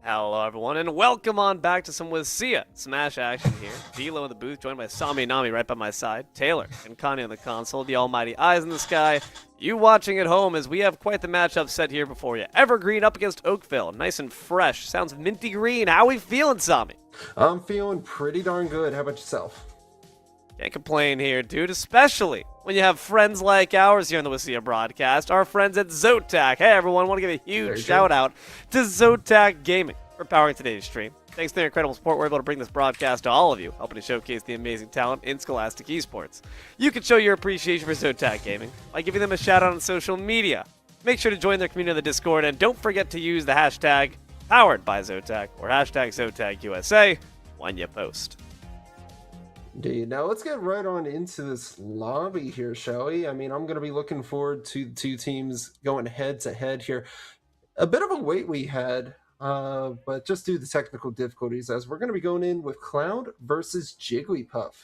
Hello, everyone, and welcome on back to some WSSEA Smash action here. D'Lo in the booth, joined by Sami and Nami right by my side, Taylor and Connie on the console, the almighty eyes in the sky. You watching at home as we have quite the matchup set here before you. Evergreen up against Oakville, nice and fresh. Sounds minty green. How are we feeling, Sami? I'm feeling pretty darn good. How about yourself? Can't complain here, dude, especially when you have friends like ours here on the WSSEA broadcast, our friends at Zotac. Hey, everyone, want to give a huge shout out to Zotac Gaming for powering today's stream. Thanks to their incredible support, we're able to bring this broadcast to all of you, helping to showcase the amazing talent in Scholastic Esports. You can show your appreciation for Zotac Gaming by giving them a shout out on social media. Make sure to join their community on the Discord, and don't forget to use the hashtag #PoweredByZotac or hashtag ZotacUSA when you post. Indeed. Now let's get right on into this lobby here, shall we? I mean, I'm going to be looking forward to the two teams going head to head here. A bit of a wait we had, but just due to technical difficulties, as we're going to be going in with Cloud versus Jigglypuff.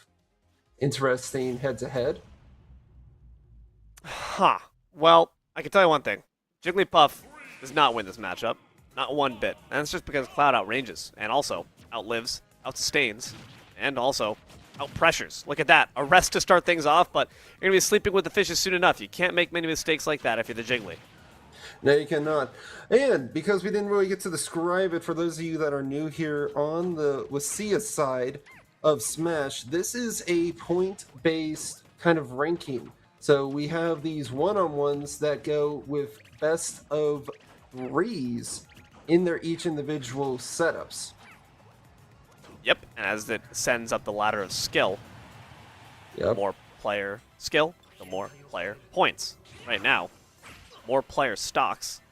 Interesting head to head. Huh. Well, I can tell you one thing. Jigglypuff does not win this matchup. Not one bit. And it's just because Cloud outranges and also outlives, outsustains, and also outpressures. Look at that. A rest to start things off, but you're going to be sleeping with the fishes soon enough. You can't make many mistakes like that if you're the Jiggly. No, you cannot. And because we didn't really get to describe it for those of you that are new here on the WSSEA side of Smash, this is a point-based kind of ranking. So we have these one-on-ones that go with best of threes in their each individual setups. Yep, and as it ascends up the ladder of skill, the more player skill, the more player points. Right now, more player stocks.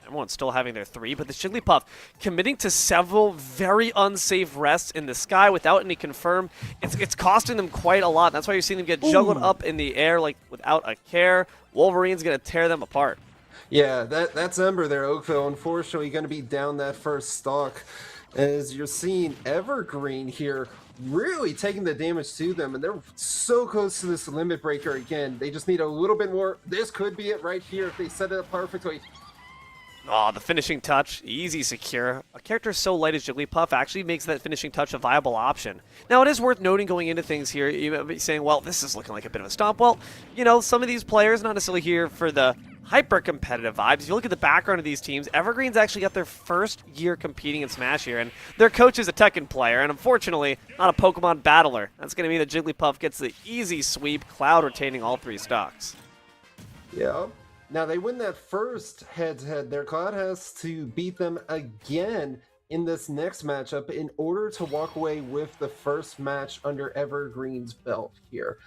Everyone's still having their three, but the Jigglypuff committing to several very unsafe rests in the sky without any confirm. It's costing them quite a lot. That's why you're seeing them get juggled up in the air like without a care. Wolverine's going to tear them apart. Yeah, that's Ember there, Oakville. Unfortunately, going to be down that first stock. As you're seeing Evergreen here really taking the damage to them, and they're so close to this limit breaker again. They just need a little bit more. This could be it right here if they set it up perfectly. Oh, the finishing touch, easy secure. A character so light as Jigglypuff actually makes that finishing touch a viable option. Now, it is worth noting going into things here, you might be saying, well, this is looking like a bit of a stomp. Well, you know, some of these players not necessarily here for the hyper-competitive vibes. If you look at the background of these teams, Evergreen's actually got their first year competing in Smash here, and their coach is a Tekken player, and unfortunately, not a Pokemon battler. That's going to mean that Jigglypuff gets the easy sweep, Cloud retaining all three stocks. Yeah. Now, they win that first head-to-head. Their Cloud has to beat them again in this next matchup in order to walk away with the first match under Evergreen's belt here.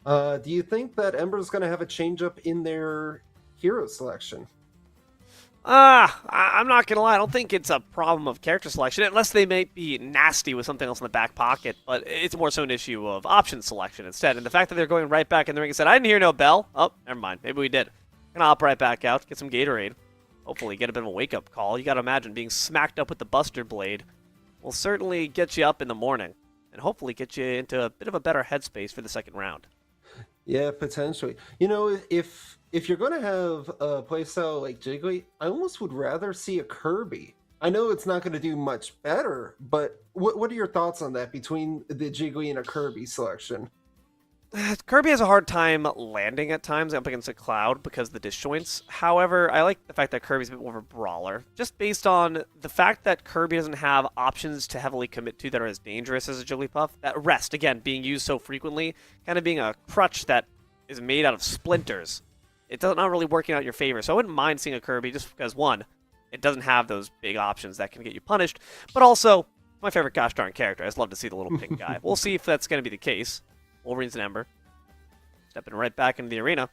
Do you think that Ember's going to have a change-up in their hero selection? I'm not going to lie. I don't think it's a problem of character selection, unless they may be nasty with something else in the back pocket, but it's more so an issue of option selection instead. And the fact that they're going right back in the ring and said, I didn't hear no bell. Oh, never mind. Maybe we did. Gonna hop right back out, get some Gatorade. Hopefully get a bit of a wake-up call. You gotta imagine being smacked up with the Buster Blade will certainly get you up in the morning, and hopefully get you into a bit of a better headspace for the second round. Yeah, potentially. You know, if you're going to have a playstyle like Jiggly, I almost would rather see a Kirby. I know it's not going to do much better, but what are your thoughts on that between the Jiggly and a Kirby selection? Kirby has a hard time landing at times up against a Cloud because of the disjoints. However, I like the fact that Kirby's a bit more of a brawler, just based on the fact that Kirby doesn't have options to heavily commit to that are as dangerous as a Jigglypuff. That rest, again, being used so frequently, kind of being a crutch that is made out of splinters. It's not really working out in your favor, so I wouldn't mind seeing a Kirby just because, one, it doesn't have those big options that can get you punished, but also, my favorite gosh darn character. I just love to see the little pink guy. We'll see if that's going to be the case. Wolverine's an Ember. Stepping right back into the arena.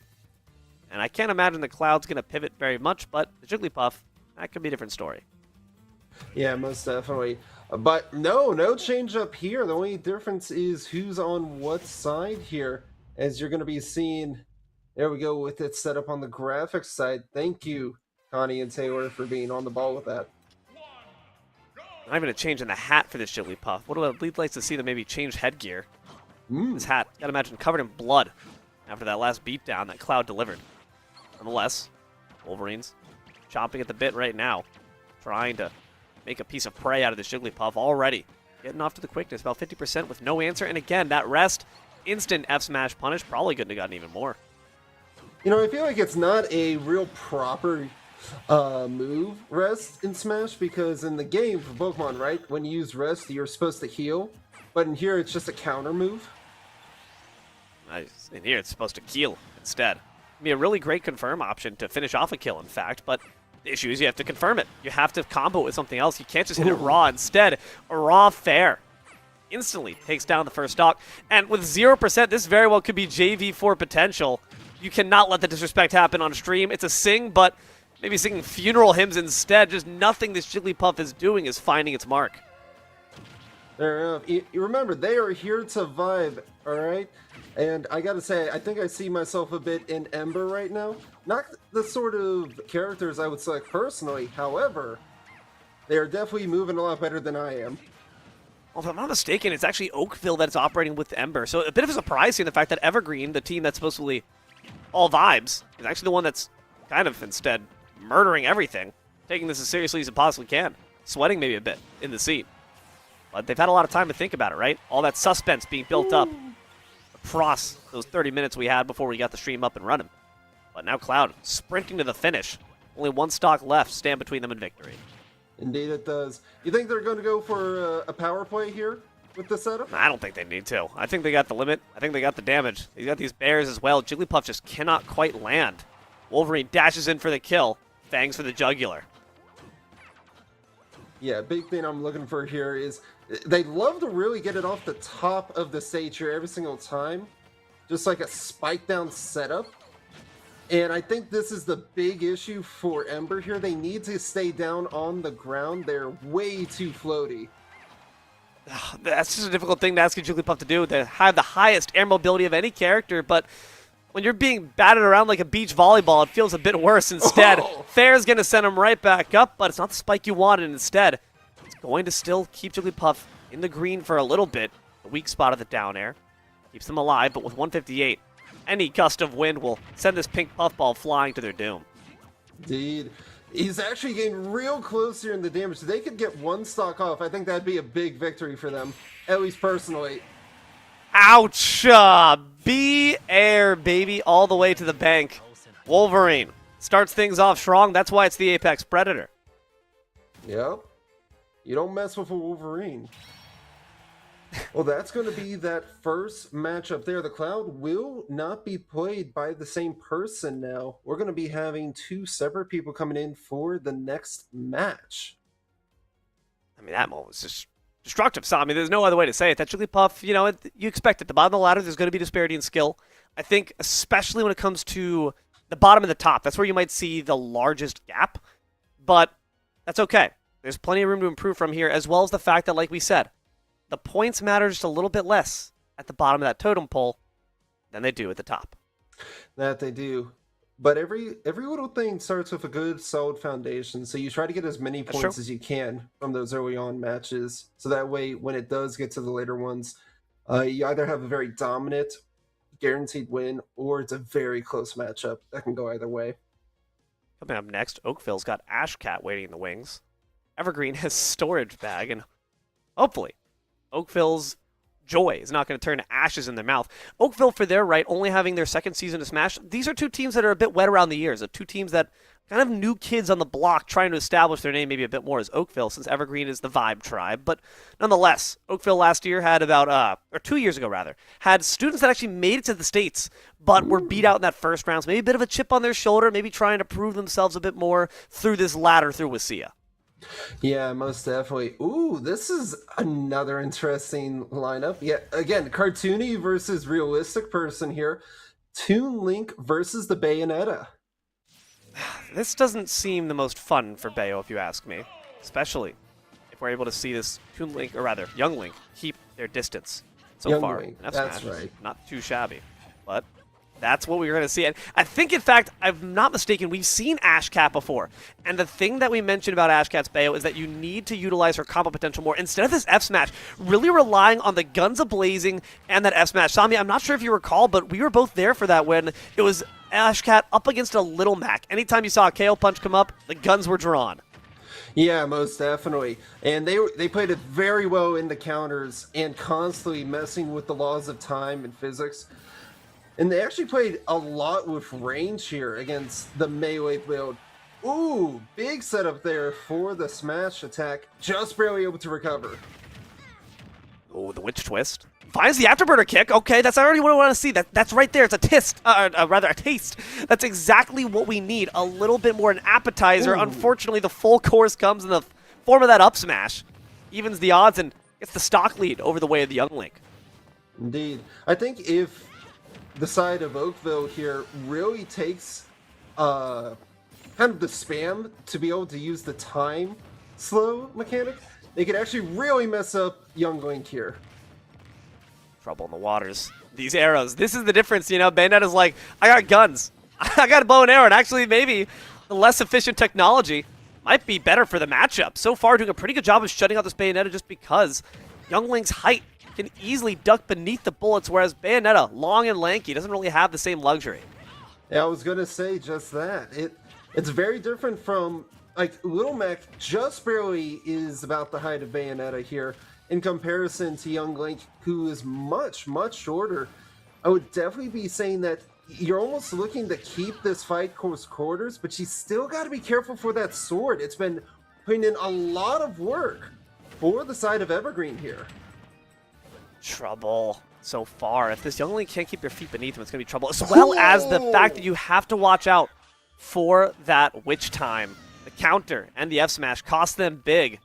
And I can't imagine the Cloud's going to pivot very much, but the Jigglypuff, that could be a different story. Yeah, most definitely. But no change up here. The only difference is who's on what side here, as you're going to be seeing. There we go with it set up on the graphics side. Thank you, Connie and Taylor, for being on the ball with that. Not even a change in the hat for this Jigglypuff. What do Lead likes to see them maybe change headgear? This hat, gotta imagine, covered in blood after that last beatdown that Cloud delivered. Nonetheless, Wolverine's chomping at the bit right now, trying to make a piece of prey out of the Jigglypuff already. Getting off to the quickness, about 50% with no answer. And again, that rest, instant F smash punish, probably couldn't have gotten even more. You know, I feel like it's not a real proper move, rest in Smash, because in the game for Pokemon, right, when you use rest, you're supposed to heal. But in here, it's just a counter move. Nice. In here, it's supposed to kill instead. It'd be a really great confirm option to finish off a kill, in fact, but the issue is you have to confirm it. You have to combo it with something else. You can't just hit it raw. Instead, a raw fair instantly takes down the first stock. And with 0%, this very well could be JV4 potential. You cannot let the disrespect happen on stream. It's a sing, but maybe singing funeral hymns instead. Just nothing this Jigglypuff is doing is finding its mark. Fair enough. You remember, they are here to vibe, all right? And I gotta say, I think I see myself a bit in Ember right now. Not the sort of characters I would select personally, however, they are definitely moving a lot better than I am. Well, if I'm not mistaken, it's actually Oakville that's operating with Ember. So a bit of a surprise here, the fact that Evergreen, the team that's supposedly all vibes, is actually the one that's kind of instead murdering everything, taking this as seriously as it possibly can, sweating maybe a bit in the seat. But they've had a lot of time to think about it, right? All that suspense being built up across those 30 minutes we had before we got the stream up and running. But now Cloud sprinting to the finish. Only one stock left, stand between them and victory. Indeed it does. You think they're going to go for a power play here with the setup? I don't think they need to. I think they got the limit. I think they got the damage. They got these bears as well. Jigglypuff just cannot quite land. Wolverine dashes in for the kill. Fangs for the jugular. Yeah, big thing I'm looking for here is they love to really get it off the top of the stage here every single time. Just like a spike down setup. And I think this is the big issue for Ember here. They need to stay down on the ground. They're way too floaty. That's just a difficult thing to ask a Jigglypuff to do. They have the highest air mobility of any character, but when you're being batted around like a beach volleyball, it feels a bit worse instead. Fair's going to send him right back up, but it's not the spike you wanted. Instead, it's going to still keep Jigglypuff in the green for a little bit. The weak spot of the down air keeps them alive, but with 158, any gust of wind will send this pink puffball flying to their doom. Indeed. He's actually getting real close here in the damage. If they could get one stock off, I think that'd be a big victory for them, at least personally. Ouch! B-air, baby, all the way to the bank. Wolverine starts things off strong. That's why it's the Apex Predator. Yep. You don't mess with a Wolverine. Well, that's going to be that first matchup there. The Cloud will not be played by the same person now. We're going to be having two separate people coming in for the next match. I mean, that moment was just destructive. So, I mean, there's no other way to say it. That Jigglypuff, you know, you expect at the bottom of the ladder, there's going to be disparity in skill. I think, especially when it comes to the bottom and the top, that's where you might see the largest gap. But that's okay. There's plenty of room to improve from here, as well as the fact that, like we said, the points matter just a little bit less at the bottom of that totem pole than they do at the top. That they do. But every little thing starts with a good, solid foundation. So you try to get as many points as you can from those early on matches. So that way, when it does get to the later ones, you either have a very dominant, guaranteed win, or it's a very close matchup. That can go either way. Coming up next, Oakville's got Ashcat waiting in the wings. Evergreen has Storage Bag, and hopefully Oakville's joy is not going to turn to ashes in their mouth. Oakville, for their right, only having their second season to Smash. These are two teams that are a bit wet around the ears. Two teams that kind of new kids on the block trying to establish their name maybe a bit more as Oakville, since Evergreen is the vibe tribe. But nonetheless, Oakville last year had about, or 2 years ago rather, had students that actually made it to the States, but were beat out in that first round. So maybe a bit of a chip on their shoulder, maybe trying to prove themselves a bit more through this ladder through WSSEA. Yeah, most definitely. Ooh, this is another interesting lineup. Yeah, again, cartoony versus realistic person here. Toon Link versus the Bayonetta. This doesn't seem the most fun for Bayo, if you ask me. Especially if we're able to see this Toon Link, or rather, Young Link, keep their distance so Young far. Link, That's Smash. Right. Not too shabby. But that's what we're going to see. And I think, in fact, I'm not mistaken, we've seen Ashcat before. And the thing that we mentioned about Ashcat's Bayo is that you need to utilize her combo potential more. Instead of this F-Smash, really relying on the guns a-blazing and that F-Smash. Sami, I'm not sure if you recall, but we were both there for that when it was Ashcat up against a Little Mac. Anytime you saw a KO punch come up, the guns were drawn. Yeah, most definitely. And they played it very well in the counters and constantly messing with the laws of time and physics. And they actually played a lot with range here against the melee build. Ooh, big setup there for the smash attack. Just barely able to recover. Oh, the witch twist. Finds the afterburner kick. Okay, that's already what I want to see. That's right there. It's a rather a taste. That's exactly what we need. A little bit more an appetizer. Ooh. Unfortunately, the full course comes in the form of that up smash. Evens the odds and gets the stock lead over the way of the Young Link. Indeed. I think if the side of Oakville here really takes kind of the spam to be able to use the time slow mechanic, they could actually really mess up Young Link here. Trouble in the waters. These arrows. This is the difference, you know. Bayonetta's like, I got guns. I got a bow and arrow. And actually, maybe the less efficient technology might be better for the matchup. So far, doing a pretty good job of shutting out this Bayonetta just because Young Link's height can easily duck beneath the bullets, whereas Bayonetta, long and lanky, doesn't really have the same luxury. Yeah, I was going to say just that. It's very different from, like, Little Mac just barely is about the height of Bayonetta here, in comparison to Young Link, who is much, much shorter. I would definitely be saying that you're almost looking to keep this fight close quarters, but you still got to be careful for that sword. It's been putting in a lot of work for the side of Evergreen here. Trouble so far. If this Young Link can't keep your feet beneath him, it's going to be trouble. As well as the fact that you have to watch out for that witch time. The counter and the F smash cost them big.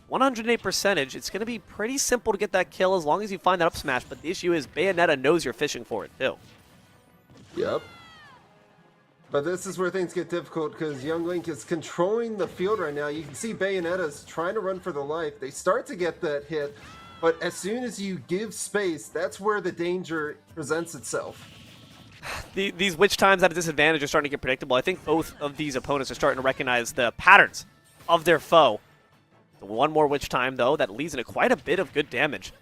108 percentage. It's going to be pretty simple to get that kill as long as you find that up smash, but the issue is Bayonetta knows you're fishing for it too. Yep. But this is where things get difficult because Young Link is controlling the field right now. You can see Bayonetta's trying to run for the life. They start to get that hit, but as soon as you give space, that's where the danger presents itself. These witch times at a disadvantage are starting to get predictable. I think both of these opponents are starting to recognize the patterns of their foe. One more witch time, though, that leads into quite a bit of good damage.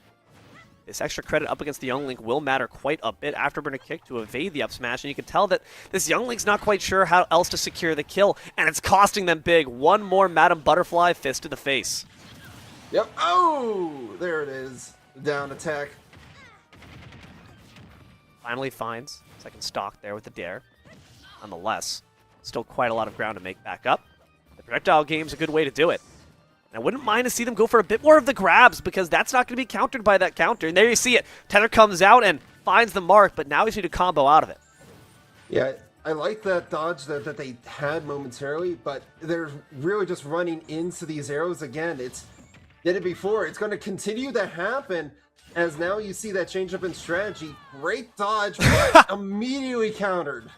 This extra credit up against the Young Link will matter quite a bit. Afterburner kick to evade the up smash, and you can tell that this Young Link's not quite sure how else to secure the kill, and it's costing them big. One more Madam Butterfly fist to the face. Yep. Oh, there it is. Down attack. Finally finds second stock there with the dare. Nonetheless, still quite a lot of ground to make back up. The projectile game's a good way to do it. And I wouldn't mind to see them go for a bit more of the grabs because that's not going to be countered by that counter. And there you see it. Tether comes out and finds the mark, but now he's need to combo out of it. Yeah, I like that dodge that they had momentarily, but they're really just running into these arrows again. It's did it before. It's going to continue to happen as now you see that change up in strategy. Great dodge, but immediately countered.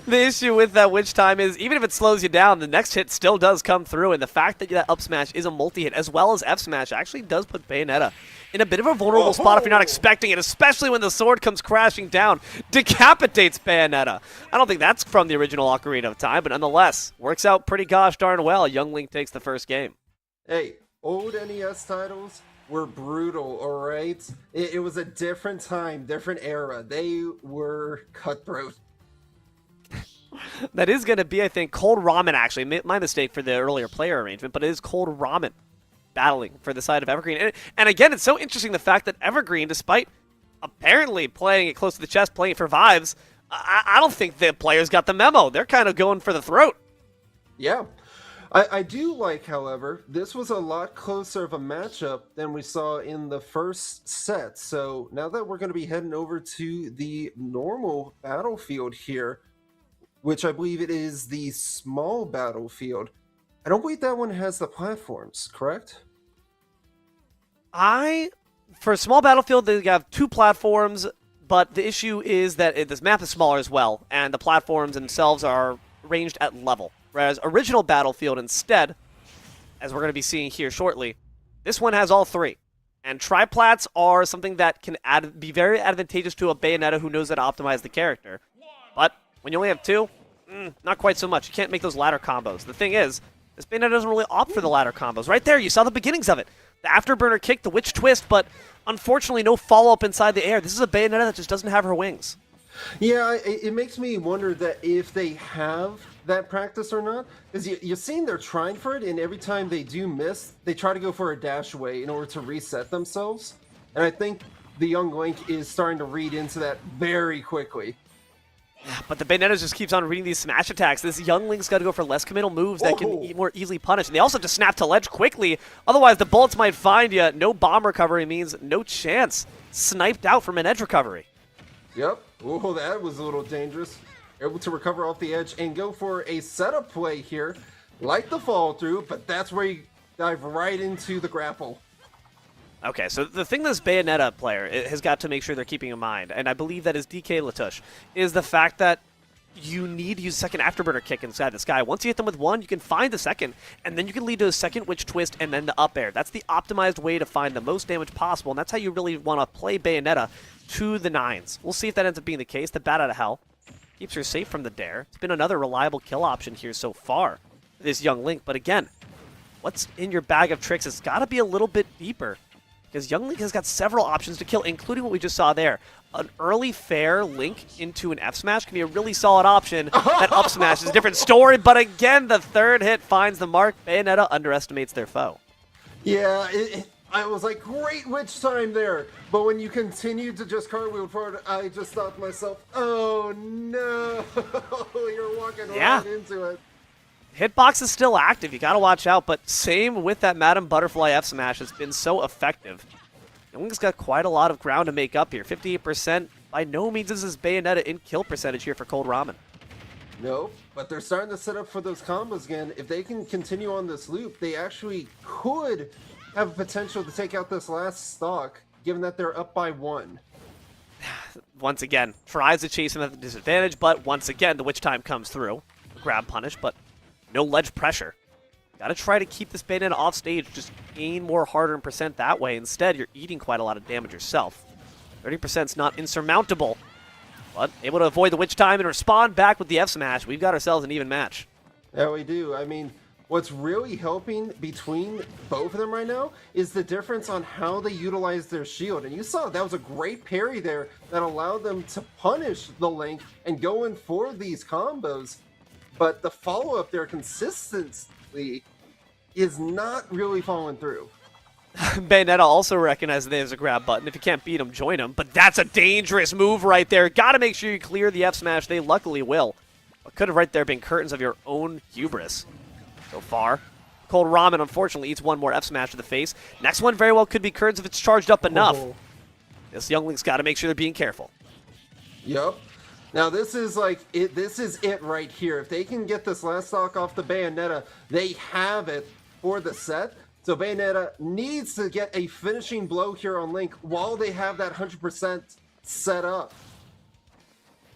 The issue with that witch time is even if it slows you down, the next hit still does come through, and the fact that that up smash is a multi-hit as well as F smash actually does put Bayonetta in a bit of a vulnerable spot if you're not expecting it, especially when the sword comes crashing down, decapitates Bayonetta. I don't think that's from the original Ocarina of Time, but nonetheless, works out pretty gosh darn well. Young Link takes the first game. Hey, old NES titles were brutal, all right? It was a different time, different era. They were cutthroat. That is going to be, I think, Cold Ramen, actually. My mistake for the earlier player arrangement, but it is Cold Ramen battling for the side of Evergreen. And again, it's so interesting the fact that Evergreen, despite apparently playing it close to the chest, playing it for vibes, I don't think the players got the memo. They're kind of going for the throat. Yeah. I do like, however, this was a lot closer of a matchup than we saw in the first set. So now that we're going to be heading over to the normal battlefield here, which I believe it is the small battlefield. I don't believe that one has the platforms, correct? For a small battlefield, they have 2 platforms, but the issue is that this map is smaller as well, and the platforms themselves are ranged at level. Whereas original Battlefield instead, as we're going to be seeing here shortly, this one has all 3. And triplats are something that can be very advantageous to a Bayonetta who knows how to optimize the character. But when you only have 2, not quite so much. You can't make those ladder combos. The thing is, this Bayonetta doesn't really opt for the ladder combos. Right there, you saw the beginnings of it. The afterburner kick, the witch twist, but unfortunately no follow-up inside the air. This is a Bayonetta that just doesn't have her wings. Yeah, it makes me wonder that if they have that practice or not. Because you're seeing they're trying for it, and every time they do miss, they try to go for a dash away in order to reset themselves. And I think the young Link is starting to read into that very quickly. But the Bayonetta just keeps on reading these smash attacks. This young Link's got to go for less committal moves that can more easily punish. And they also have to snap to ledge quickly. Otherwise, the bullets might find you. No bomb recovery means no chance. Sniped out from an edge recovery. Yep. Oh, that was a little dangerous. Able to recover off the edge and go for a setup play here. Like the fall through, but that's where you dive right into the grapple. Okay, so the thing this Bayonetta player has got to make sure they're keeping in mind, and I believe that is DK Latouche, is the fact that you need to use a second afterburner kick inside this guy. Once you hit them with one, you can find the second, and then you can lead to a second witch twist and then the up air. That's the optimized way to find the most damage possible, and that's how you really want to play Bayonetta to the nines. We'll see if that ends up being the case. The bat out of hell keeps her safe from the dare. It's been another reliable kill option here so far, this young Link. But again, what's in your bag of tricks has got to be a little bit deeper, because young Link has got several options to kill, including what we just saw there. An early fair Link into an F smash can be a really solid option. That up smash is a different story, but again, the third hit finds the mark. Bayonetta underestimates their foe. Yeah, I was like, great witch time there. But when you continued to just cartwheel forward, I just thought to myself, oh no, you're walking right into it. Hitbox is still active. You got to watch out, but same with that Madam Butterfly F smash. It's been so effective. Young's got quite a lot of ground to make up here. 58%. By no means is this Bayonetta in kill percentage here for Cold Ramen. No, but they're starting to set up for those combos again. If they can continue on this loop, they actually could have potential to take out this last stock, given that they're up by 1. Once again, tries to chase him at the disadvantage, but once again, the witch time comes through. Grab punish, but no ledge pressure. Gotta try to keep this Bayonetta off stage, just gain more hard-earned percent that way. Instead, you're eating quite a lot of damage yourself. 30% is not insurmountable, but able to avoid the witch time and respond back with the F smash. We've got ourselves an even match. Yeah, we do. I mean, what's really helping between both of them right now is the difference on how they utilize their shield. And you saw that was a great parry there that allowed them to punish the Link and go in for these combos. But the follow-up there consistently is not really following through. Bayonetta also recognizes there's a grab button. If you can't beat him, join him. But that's a dangerous move right there. Got to make sure you clear the F smash. They luckily will. But could have right there been curtains of your own hubris. So far, Cold Ramen unfortunately eats one more F smash to the face. Next one very well could be curtains if it's charged up enough. This young Link's got to make sure they're being careful. Yep. Now this is like it. This is it right here. If they can get this last stock off the Bayonetta, they have it for the set. So Bayonetta needs to get a finishing blow here on Link while they have that 100% set up.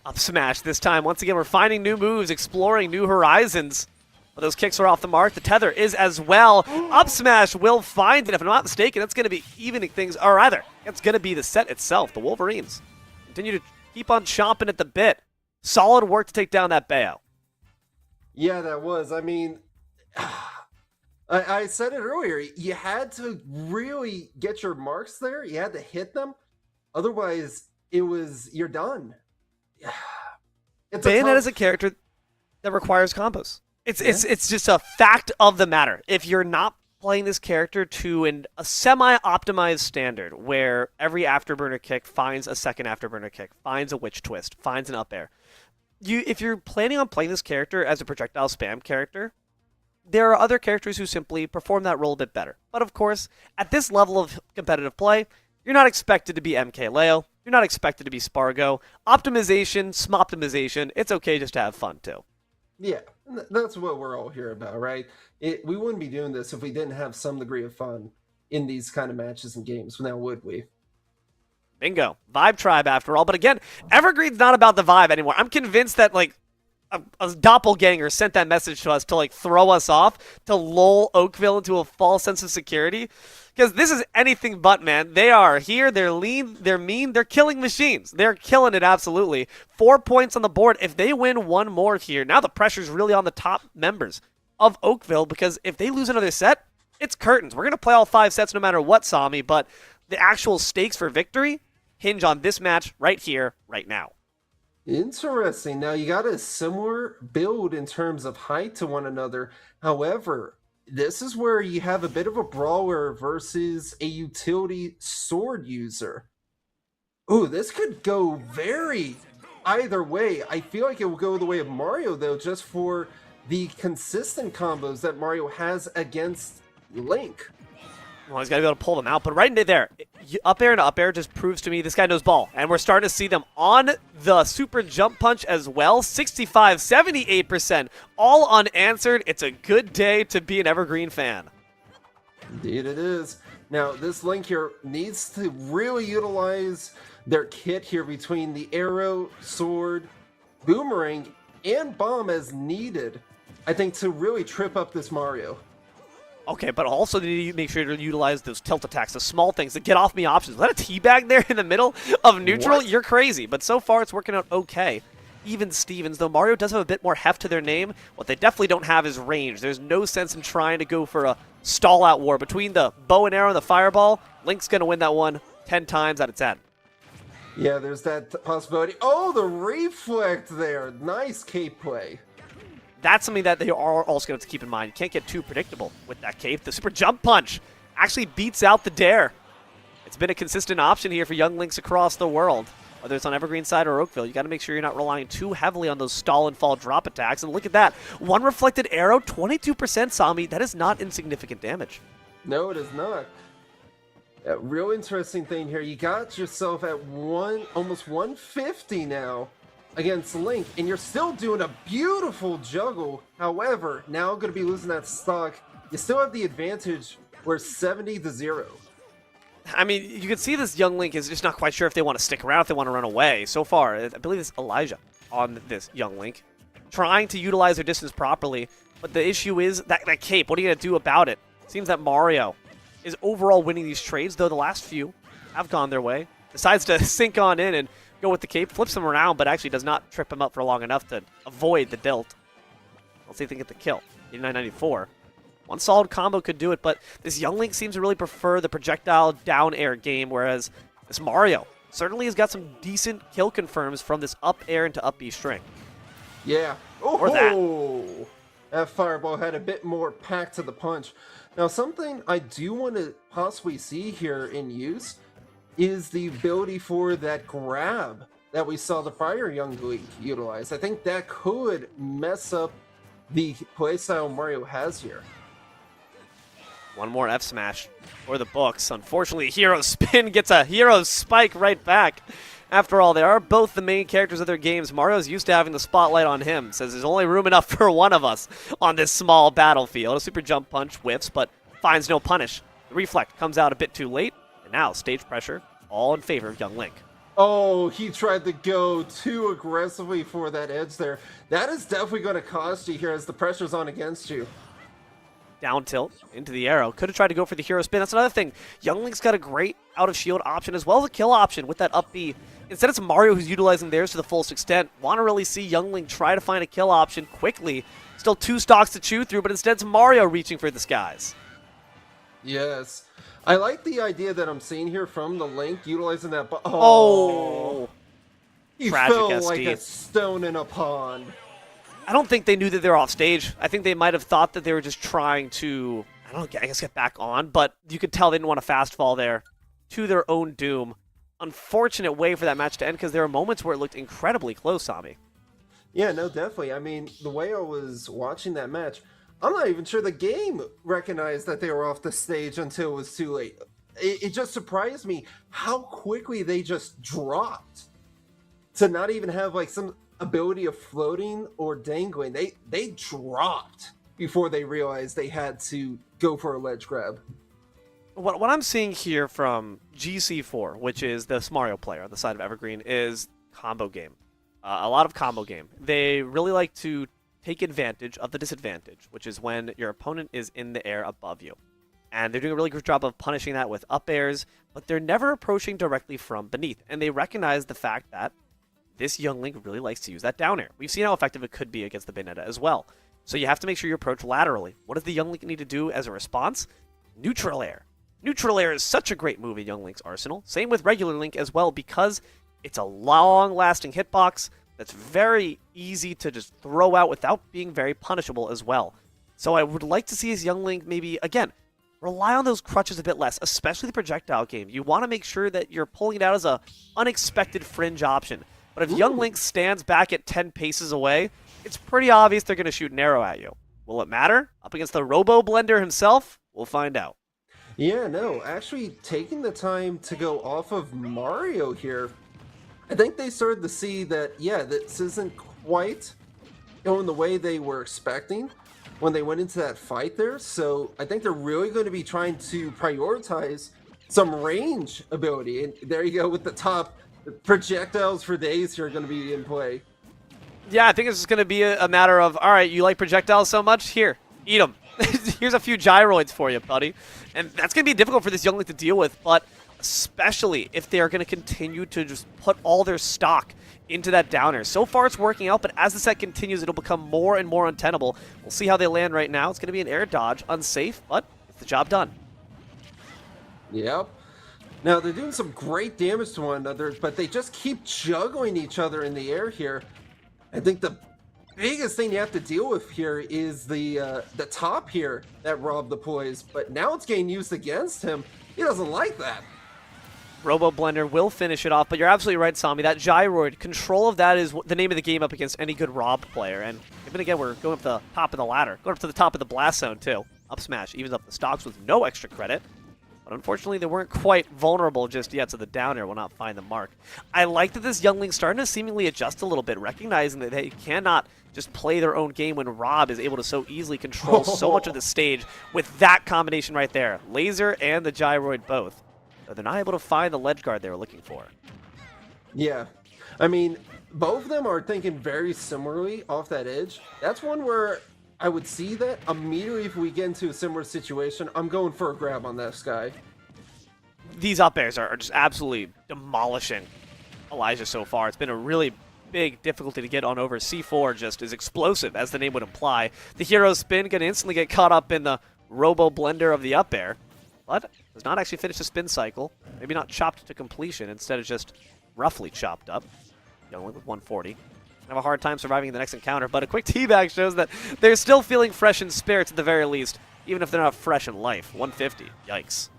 Up smash this time. Once again, we're finding new moves, exploring new horizons. But those kicks are off the mark. The tether is as well. Up smash will find it. If I'm not mistaken, that's going to be evening things. Or rather, it's going to be the set itself. The Wolverines continue to keep on chomping at the bit. Solid work to take down that Bayo. Yeah, that was. I mean, I said it earlier. You had to really get your marks there. You had to hit them. Otherwise, you're done. Bayonetta is a character that requires combos. It's just a fact of the matter. If you're not playing this character to a semi-optimized standard where every afterburner kick finds a second afterburner kick, finds a witch twist, finds an up air, if you're planning on playing this character as a projectile spam character, there are other characters who simply perform that role a bit better. But of course, at this level of competitive play, you're not expected to be MK Leo. You're not expected to be Spargo. Optimization, smoptimization, it's okay just to have fun too. Yeah, that's what we're all here about, right? We wouldn't be doing this if we didn't have some degree of fun in these kind of matches and games. Now, would we? Bingo. Vibe tribe, after all. But again, Evergreen's not about the vibe anymore. I'm convinced that, like, a doppelganger sent that message to us to, like, throw us off, to lull Oakville into a false sense of security. Because this is anything but, man. They are here, they're lean, they're mean, they're killing machines. They're killing it, absolutely. 4 points on the board. If they win one more here, now the pressure's really on the top members of Oakville, because if they lose another set, it's curtains. We're going to play all 5 sets no matter what, Sami, but the actual stakes for victory hinge on this match right here, right now. Interesting. Now you got a similar build in terms of height to one another. However, this is where you have a bit of a brawler versus a utility sword user. Ooh, this could go very either way. I feel like it will go the way of Mario though, just for the consistent combos that Mario has against Link. Well, he's got to be able to pull them out, but right into there, up air and up air just proves to me this guy knows ball, and we're starting to see them on the super jump punch as well. 65, 78%, all unanswered. It's a good day to be an Evergreen fan. Indeed it is. Now, this Link here needs to really utilize their kit here between the arrow, sword, boomerang, and bomb as needed, I think, to really trip up this Mario. Okay, but also they need to make sure to utilize those tilt attacks, the small things, the get off me options. Let a teabag there in the middle of neutral? What? You're crazy. But so far it's working out okay. Even Stevens, though Mario does have a bit more heft to their name, what they definitely don't have is range. There's no sense in trying to go for a stall-out war. Between the bow and arrow and the fireball, Link's going to win that one 10 times out of 10. Yeah, there's that possibility. Oh, the reflect there. Nice cape play. That's something that they are also going to have to keep in mind. You can't get too predictable with that cape. The super jump punch actually beats out the dare. It's been a consistent option here for young Links across the world. Whether it's on Evergreen side or Oakville, you got to make sure you're not relying too heavily on those stall and fall drop attacks. And look at that. One reflected arrow, 22% Sami. That is not insignificant damage. No, it is not. A real interesting thing here. You got yourself at almost 150 now against Link, and you're still doing a beautiful juggle. However, now going to be losing that stock. You still have the advantage where 70-0. I mean, you can see this young Link is just not quite sure if they want to stick around, if they want to run away. So far, I believe it's Elijah on this young Link, trying to utilize their distance properly. But the issue is that cape. What are you going to do about it? Seems that Mario is overall winning these trades, though the last few have gone their way. Decides to sink on in and go with the cape, flips him around, but actually does not trip him up for long enough to avoid the dilt. Let's see if they get the kill. 89-94. One solid combo could do it, but this young Link seems to really prefer the projectile down air game, whereas this Mario certainly has got some decent kill confirms from this up air into up B string. Yeah. Or that. That fireball had a bit more pack to the punch. Now, something I do want to possibly see here in use is the ability for that grab that we saw the prior young Link utilize. I think that could mess up the playstyle Mario has here. One more F smash for the books. Unfortunately, Hero Spin gets a Hero Spike right back. After all, they are both the main characters of their games. Mario's used to having the spotlight on him. Says there's only room enough for one of us on this small battlefield. A super jump punch whiffs, but finds no punish. The reflect comes out a bit too late, and now stage pressure all in favor of young Link. Oh, he tried to go too aggressively for that edge there. That is definitely going to cost you here as the pressure's on against you. Down tilt into the arrow. Could have tried to go for the hero spin. That's another thing. Young Link's got a great out of shield option as well as a kill option with that up B. Instead, it's Mario who's utilizing theirs to the fullest extent. Want to really see Young Link try to find a kill option quickly. Still two stocks to chew through, but instead it's Mario reaching for the skies. Yes. I like the idea that I'm seeing here from the Link utilizing that. Oh! He Tragic fell SD. like a stone in a pond. I don't think they knew that they were off stage. I think they might have thought that they were just trying to, I guess get back on, but you could tell they didn't want to fast fall there to their own doom. Unfortunate way for that match to end because there were moments where it looked incredibly close, Sami. Yeah, no, definitely. I mean, the way I was watching that match, I'm not even sure the game recognized that they were off the stage until it was too late. It just surprised me how quickly they just dropped to not even have like some ability of floating or dangling. They dropped before they realized they had to go for a ledge grab. What I'm seeing here from GC4, which is this Mario player on the side of Evergreen, is combo game. A lot of combo game. They really like to take advantage of the disadvantage, which is when your opponent is in the air above you. And they're doing a really good job of punishing that with up airs, but they're never approaching directly from beneath. And they recognize the fact that this young Link really likes to use that down air. We've seen how effective it could be against the Bayonetta as well. So you have to make sure you approach laterally. What does the young Link need to do as a response? Neutral air. Neutral air is such a great move in young Link's arsenal. Same with regular Link as well because it's a long-lasting hitbox. that's very easy to just throw out without being very punishable as well. So I would like to see his young Link maybe, again, rely on those crutches a bit less, especially the projectile game. You want to make sure that you're pulling it out as a unexpected fringe option. But if young Link stands back at 10 paces away, it's pretty obvious they're going to shoot an arrow at you. Will it matter? Up against the Robo Blender himself? We'll find out. Yeah, no, actually taking the time to go off of Mario here, I think they started to see that, yeah, this isn't quite going the way they were expecting when they went into that fight there. So I think they're really going to be trying to prioritize some range ability. And there you go with the top projectiles for days here are going to be in play. Yeah, I think it's just going to be a matter of, all right, you like projectiles so much? Here, eat them. Here's a few gyroids for you, buddy. And that's going to be difficult for this young Link to deal with, but especially if they are going to continue to just put all their stock into that downer. So far it's working out, but as the set continues, it'll become more and more untenable. We'll see how they land right now. It's going to be an air dodge, unsafe, but it's the job done. Yep. Now they're doing some great damage to one another, but they just keep juggling each other in the air here. I think the biggest thing you have to deal with here is the top here that robbed the poise, but now it's getting used against him. He doesn't like that. Robo Blender will finish it off, but you're absolutely right, Sami. That gyroid, control of that is the name of the game up against any good Rob player. And even again, we're going up the top of the ladder, going up to the top of the blast zone too. Up smash, evens up the stocks with no extra credit. But unfortunately, they weren't quite vulnerable just yet, so the downer will not find the mark. I like that this young Link's starting to seemingly adjust a little bit, recognizing that they cannot just play their own game when Rob is able to so easily control so much of the stage with that combination right there. Laser and the gyroid both. So they're not able to find the ledge guard they were looking for. Yeah. I mean, both of them are thinking very similarly off that edge. That's one where I would see that immediately if we get into a similar situation. I'm going for a grab on this guy. These up airs are just absolutely demolishing Elijah so far. It's been a really big difficulty to get on over. C4 just is explosive, as the name would imply. The hero spin can instantly get caught up in the Robo Blender of the up air, but does not actually finish the spin cycle. Maybe not chopped to completion, instead of just roughly chopped up. Young Link with 140. Have a hard time surviving the next encounter, but a quick teabag shows that they're still feeling fresh in spirits at the very least, even if they're not fresh in life. 150. Yikes.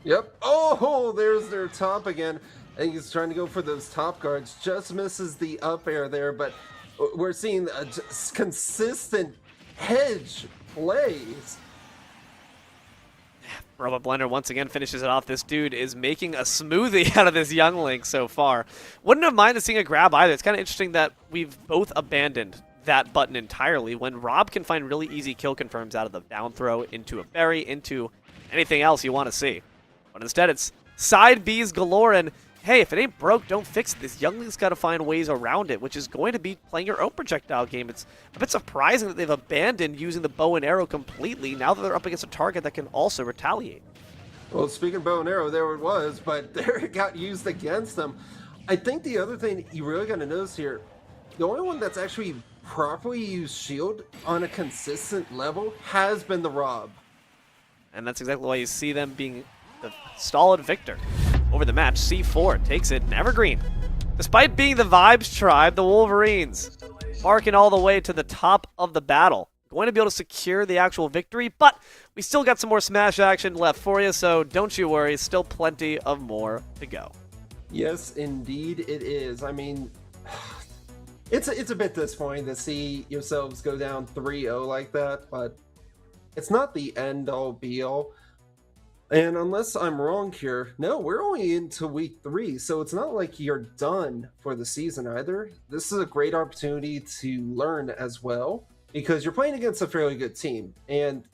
Yep. Oh, there's their top again. I think he's trying to go for those top guards. Just misses the up air there, but we're seeing a consistent hedge plays. Robo Blender once again finishes it off. This dude is making a smoothie out of this young Link so far. Wouldn't have minded seeing a grab either. It's kind of interesting that we've both abandoned that button entirely when Rob can find really easy kill confirms out of the down throw into a berry, into anything else you want to see. But instead it's side Bs galore, and hey, if it ain't broke, don't fix it. This young Link's got to find ways around it, which is going to be playing your own projectile game. It's a bit surprising that they've abandoned using the bow and arrow completely now that they're up against a target that can also retaliate. Well, speaking of bow and arrow, there it was, but there it got used against them. I think the other thing you really got to notice here, the only one that's actually properly used shield on a consistent level has been the Rob. And that's exactly why you see them being the stolid victor over the match. C4 takes it in Evergreen. Despite being the Vibes tribe, the Wolverines marking all the way to the top of the battle. Going to be able to secure the actual victory, but we still got some more Smash action left for you, so don't you worry, still plenty of more to go. Yes, indeed it is. I mean, it's a bit disappointing to see yourselves go down 3-0 like that, but it's not the end-all be-all. And unless I'm wrong here, no, we're only into week 3, so it's not like you're done for the season either. This is a great opportunity to learn as well, because you're playing against a fairly good team, and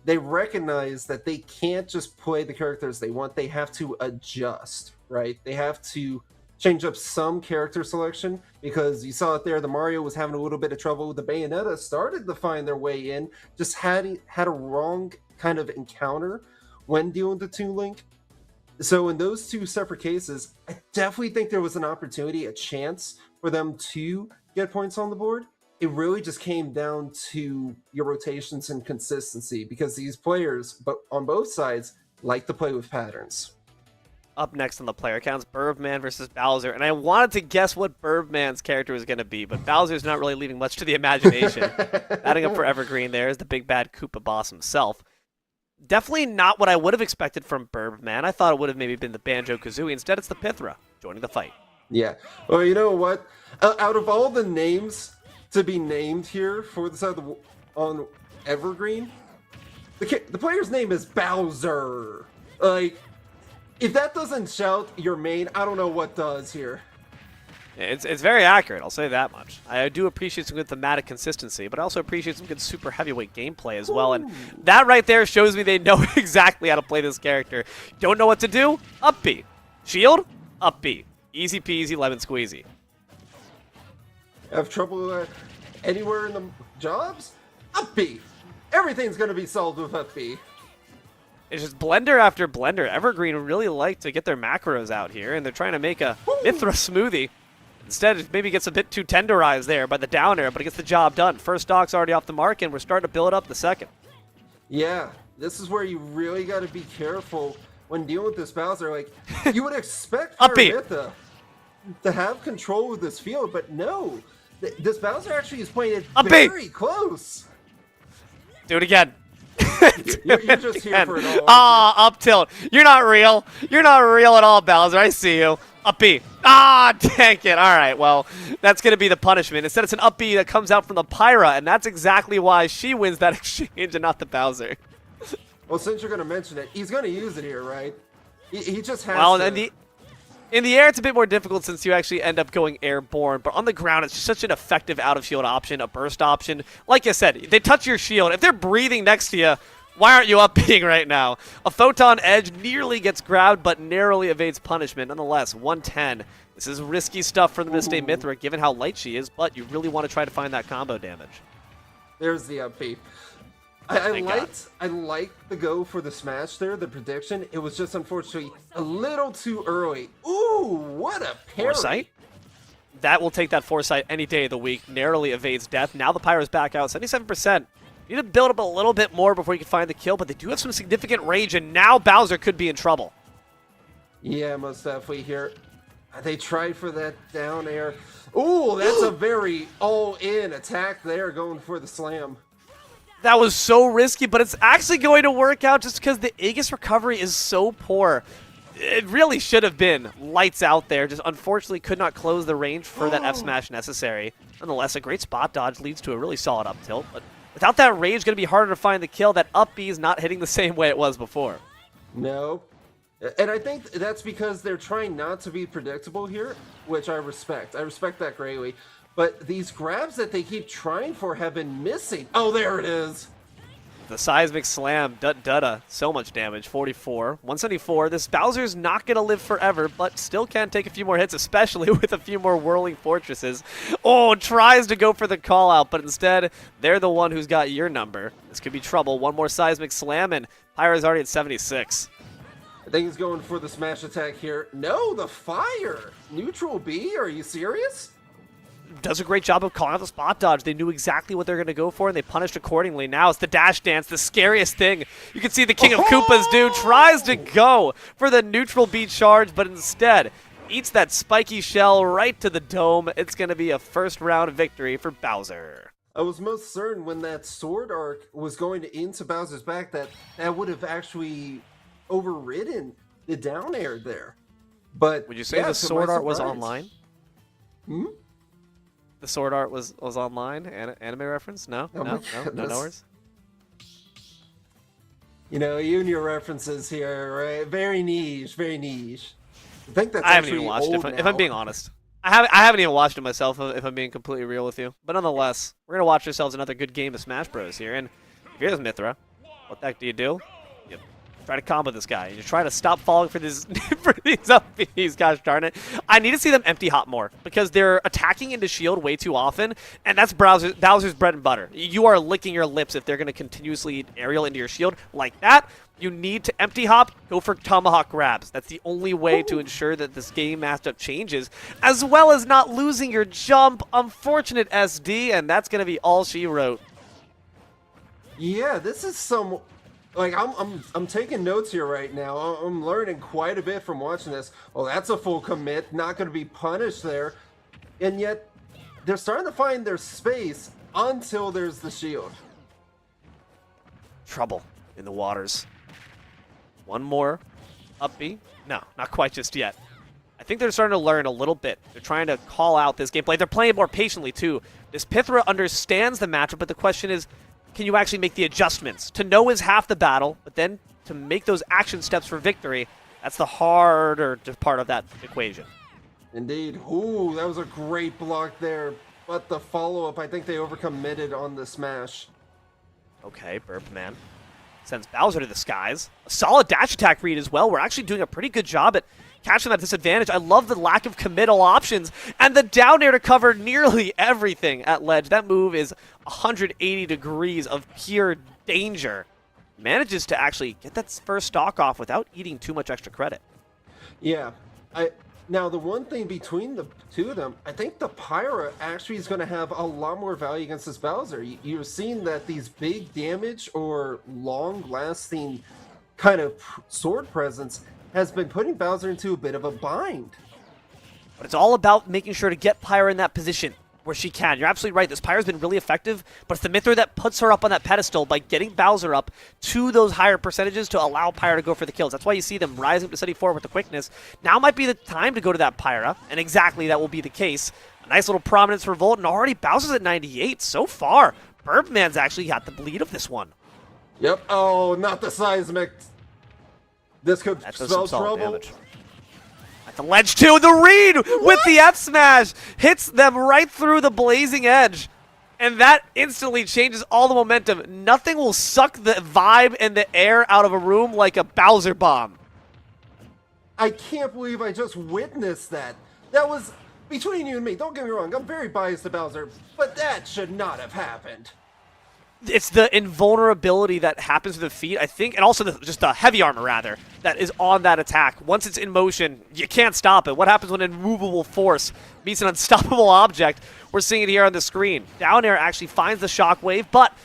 they recognize that they can't just play the characters they want. They have to adjust, right? They have to change up some character selection, because you saw it there, the Mario was having a little bit of trouble. The Bayonetta started to find their way in, just had a wrong kind of encounter when dealing with the Toon Link. So in those two separate cases, I definitely think there was an opportunity, a chance for them to get points on the board. It really just came down to your rotations and consistency, because these players, but on both sides, like to play with patterns. up next on the player counts, Birdman versus Bowser, and I wanted to guess what Birdman's character was going to be, but Bowser's not really leaving much to the imagination. Adding up for Evergreen there is the big bad Koopa boss himself. Definitely not what I would have expected from Birdman. I thought it would have maybe been the Banjo-Kazooie. Instead, it's the Pythra joining the fight. Yeah. Well, you know what? Out of all the names to be named here for the side of on Evergreen, the player's name is Bowser. Like, if that doesn't shout your main, I don't know what does here. It's very accurate, I'll say that much. I do appreciate some good thematic consistency, but I also appreciate some good super heavyweight gameplay as well. And that right there shows me they know exactly how to play this character. Don't know what to do? Up B. Shield? Up B. Easy peasy, lemon squeezy. Have trouble anywhere in the jobs? Up B. Everything's going to be solved with up B. It's just blender after blender. Evergreen really like to get their macros out here, and they're trying to make a Mythra smoothie. Instead, it maybe gets a bit too tenderized there by the down air, but it gets the job done. First stock's already off the mark, and we're starting to build up the second. Yeah, this is where you really got to be careful when dealing with this Bowser. Like, you would expect Mythra to have control of this field, but no. This Bowser actually is playing it very close. Do it again. You're just here for it all. Up tilt. You're not real. You're not real at all, Bowser. I see you. Up B. Dang it. All right, well, that's going to be the punishment. Instead, it's an up B that comes out from the Pyra, and that's exactly why she wins that exchange and not the Bowser. Well, since you're going to mention it, he's going to use it here, right? He just has to. In the air, it's a bit more difficult since you actually end up going airborne, but on the ground, it's just such an effective out-of-shield option, a burst option. Like I said, they touch your shield. If they're breathing next to you, why aren't you up-being right now? A Photon Edge nearly gets grabbed, but narrowly evades punishment. Nonetheless, 110. This is risky stuff for the Mistake Mythra, given how light she is, but you really want to try to find that combo damage. There's the up B. I liked the go for the smash there, the prediction. It was just unfortunately a little too early. Ooh, what a parry. Foresight? That will take that Foresight any day of the week. Narrowly evades death. Now the Pyro's back out, 77%. You need to build up a little bit more before you can find the kill, but they do have some significant range, and now Bowser could be in trouble. Yeah, most definitely here. They tried for that down air. Ooh, that's a very all-in attack there, going for the slam. That was so risky, but it's actually going to work out just because the Aegis recovery is so poor. It really should have been lights out there, just unfortunately could not close the range for that F smash necessary. Nonetheless, a great spot dodge leads to a really solid up tilt, but without that range, it's going to be harder to find the kill. That up B is not hitting the same way it was before. No. And I think that's because they're trying not to be predictable here, which I respect. I respect that greatly. But these grabs that they keep trying for have been missing. Oh, there it is. The seismic slam, dutta, so much damage, 44, 174. This Bowser's not going to live forever, but still can take a few more hits, especially with a few more whirling fortresses. Oh, tries to go for the call out, but instead, they're the one who's got your number. This could be trouble. One more seismic slam, and Pyro's already at 76. I think he's going for the smash attack here. No, the fire. Neutral B, are you serious? Does a great job of calling out the spot dodge. They knew exactly what they're going to go for, and they punished accordingly. Now it's the dash dance, the scariest thing. You can see the King of Koopas, dude, tries to go for the neutral B charge, but instead eats that spiky shell right to the dome. It's going to be a first-round victory for Bowser. I was most certain when that sword arc was going into Bowser's back that would have actually overridden the down air there. But would you say the sword art was online? Hmm? The sword art was online? Anime reference? No? No worries? You know, you and your references here, right? Very niche, very niche. I think that's I haven't even watched it, if I'm being honest. I haven't even watched it myself, if I'm being completely real with you. But nonetheless, we're going to watch ourselves another good game of Smash Bros. Here. And here's Mythra. What the heck do? You try to combo this guy. You try to stop falling for these up Bs, gosh darn it. I need to see them empty hop more because they're attacking into shield way too often, and that's Bowser's bread and butter. You are licking your lips if they're going to continuously aerial into your shield like that. You need to empty hop, go for tomahawk grabs. That's the only way to ensure that this game matchup changes, as well as not losing your jump. Unfortunate SD, and that's going to be all she wrote. Yeah, this is some Like I'm taking notes here right now. I'm learning quite a bit from watching this. Oh, that's a full commit. Not going to be punished there, and yet they're starting to find their space until there's the shield. Trouble in the waters. One more up B. No, not quite just yet. I think they're starting to learn a little bit. They're trying to call out this gameplay. They're playing more patiently, too. This Pythra understands the matchup, but the question is, can you actually make the adjustments? To know is half the battle, but then to make those action steps for victory, that's the harder part of that equation. Indeed. Ooh, that was a great block there. But the follow-up, I think they overcommitted on the smash. Okay, Burpman sends Bowser to the skies. A solid dash attack read as well. We're actually doing a pretty good job at catching that disadvantage. I love the lack of committal options and the down air to cover nearly everything at ledge. That move is 180 degrees of pure danger. Manages to actually get that first stock off without eating too much extra credit. Yeah. Now, the one thing between the two of them, I think the Pyra actually is going to have a lot more value against this Bowser. You're seeing that these big damage or long-lasting kind of sword presence has been putting Bowser into a bit of a bind. But it's all about making sure to get Pyra in that position where she can. You're absolutely right. This Pyra's been really effective, but it's the Mithra that puts her up on that pedestal by getting Bowser up to those higher percentages to allow Pyra to go for the kills. That's why you see them rising up to 74 with the quickness. Now might be the time to go to that Pyra, and exactly that will be the case. A nice little prominence for Volt, and already Bowser's at 98 so far. Burbman's actually got the lead of this one. Yep. Oh, not the seismic. This could That does spell some solid trouble. damage. At the ledge too, the read with the F smash hits them right through the blazing edge. And that instantly changes all the momentum. Nothing will suck the vibe and the air out of a room like a Bowser bomb. I can't believe I just witnessed that. That was between you and me. Don't get me wrong. I'm very biased to Bowser, but that should not have happened. It's the invulnerability that happens to the feet, I think, and also just the heavy armor, rather, that is on that attack. Once it's in motion, you can't stop it. What happens when an immovable force meets an unstoppable object? We're seeing it here on the screen. Down air actually finds the shockwave, but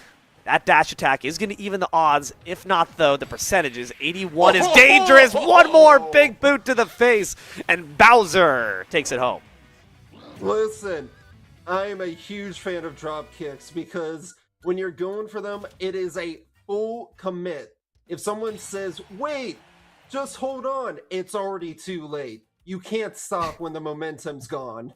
that dash attack is going to even the odds. If not, though, the percentages. 81 is dangerous. One more big boot to the face, and Bowser takes it home. Listen, I am a huge fan of drop kicks because when you're going for them, it is a full commit. If someone says, wait, just hold on, it's already too late. You can't stop when the momentum's gone.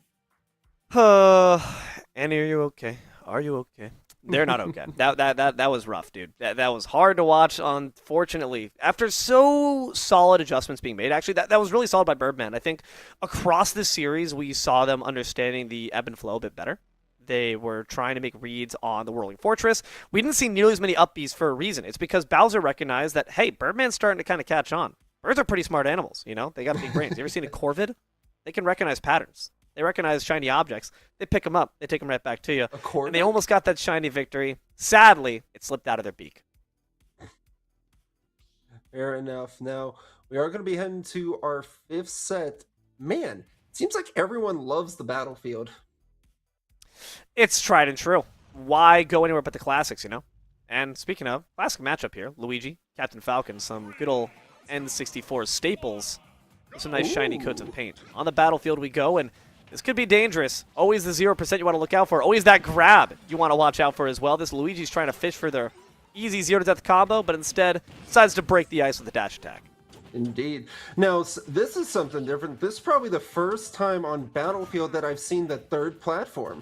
Annie, are you okay? Are you okay? They're not okay. That was rough, dude. That was hard to watch, unfortunately. After so solid adjustments being made, actually, that was really solid by Birdman. I think across this series, we saw them understanding the ebb and flow a bit better. They were trying to make reads on the Whirling Fortress. We didn't see nearly as many up Bs for a reason. It's because Bowser recognized that, hey, Birdman's starting to kind of catch on. Birds are pretty smart animals, you know? They got big brains. You ever seen a corvid? They can recognize patterns. They recognize shiny objects. They pick them up. They take them right back to you. And they almost got that shiny victory. Sadly, it slipped out of their beak. Fair enough. Now, we are going to be heading to our fifth set. Man, it seems like everyone loves the battlefield. It's tried and true. Why go anywhere but the classics, you know? And speaking of, classic matchup here. Luigi, Captain Falcon, some good old N64 staples. Some nice shiny coats of paint. On the battlefield we go, and this could be dangerous. Always the 0% you want to look out for. Always that grab you want to watch out for as well. This Luigi's trying to fish for their easy 0-to-death combo, but instead decides to break the ice with a dash attack. Indeed. Now, this is something different. This is probably the first time on Battlefield that I've seen the third platform.